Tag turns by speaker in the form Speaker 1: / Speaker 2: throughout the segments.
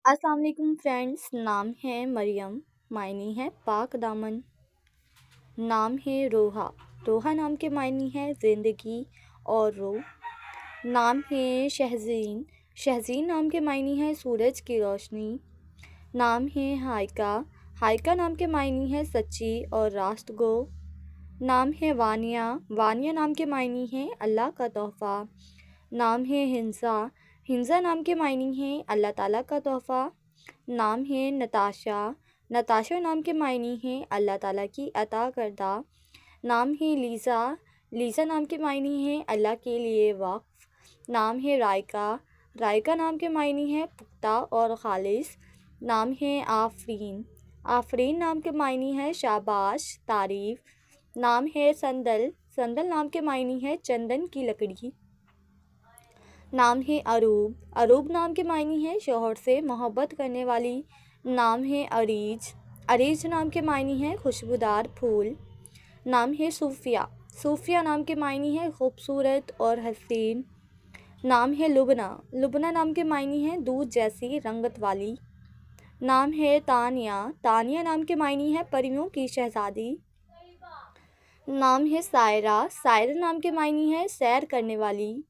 Speaker 1: السلام علیکم فرینڈس، نام ہے مریم، معنی ہے پاک دامن۔ نام ہے روحا، روحا نام کے معنی ہے زندگی اور روح۔ نام ہے شہزین، شہزین نام کے معنی ہے سورج کی روشنی۔ نام ہے ہائکا، ہائکا نام کے معنی ہے سچی اور راست گو۔ نام ہے وانیہ، وانیہ نام کے معنی ہے اللہ کا تحفہ۔ نام ہے ہنسا، ہنسا نام کے معنی ہے اللہ تعالیٰ کا تحفہ۔ نام ہے نتاشا، نتاشا نام کے معنی ہے اللہ تعالیٰ کی عطا کردہ۔ نام ہے لیزا، لیزا نام کے معنی ہے اللہ کے لیے وقف۔ نام ہے رائکا، رائکا نام کے معنی ہے پختہ اور خالص۔ نام ہے آفرین، آفرین نام کے معنی ہے شاباش، تعریف۔ نام ہے سندل، سندل نام کے معنی ہے چندن کی لکڑی۔ نام ہے اروب، اروب نام کے معنی ہے شوہر سے محبت کرنے والی۔ نام ہے عریج، عریج نام کے معنی ہے خوشبودار پھول۔ نام ہے صوفیہ، صوفیہ نام کے معنی ہے خوبصورت اور حسین۔ نام ہے لبنہ، لبنہ نام کے معنی ہے دودھ جیسی رنگت والی۔ نام ہے تانیہ، تانیہ نام کے معنی ہے پریوں کی شہزادی۔ نام ہے سائرہ، سائرہ نام کے معنی ہے سیر کرنے والی۔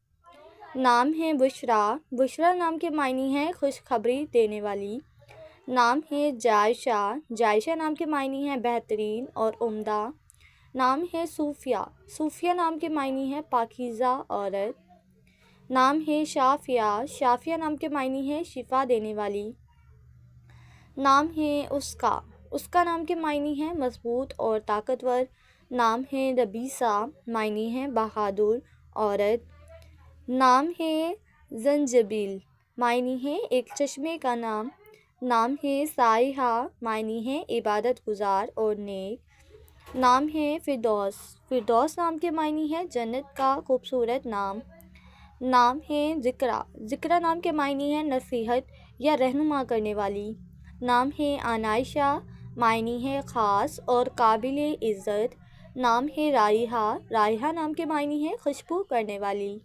Speaker 1: نام ہے بشریٰ، بشریٰ نام کے معنی ہے خوشخبری دینے والی۔ نام ہے جائشہ، جائشہ نام کے معنی ہے بہترین اور عمدہ۔ نام ہے صوفیہ، صوفیہ نام کے معنی ہے پاکیزہ عورت۔ نام ہے شافیہ، شافیہ نام کے معنی ہے شفا دینے والی۔ نام ہے اسکا، اسکا نام کے معنی ہے مضبوط اور طاقتور۔ نام ہے ربیسہ، معنی ہے بہادر عورت۔ نام ہے زنجبیل، معنی ہے ایک چشمے کا نام۔ نام ہے سائحہ، معنی ہے عبادت گزار اور نیک۔ نام ہے فردوس، فردوس نام کے معنی ہے جنت کا خوبصورت نام۔ نام ہے ذکریٰ، ذکریٰ نام کے معنی ہے نصیحت یا رہنما کرنے والی۔ نام ہے عنائشہ، معنی ہے خاص اور قابل عزت۔ نام ہے رائحہ، رائحہ نام کے معنی ہے خوشبو کرنے والی۔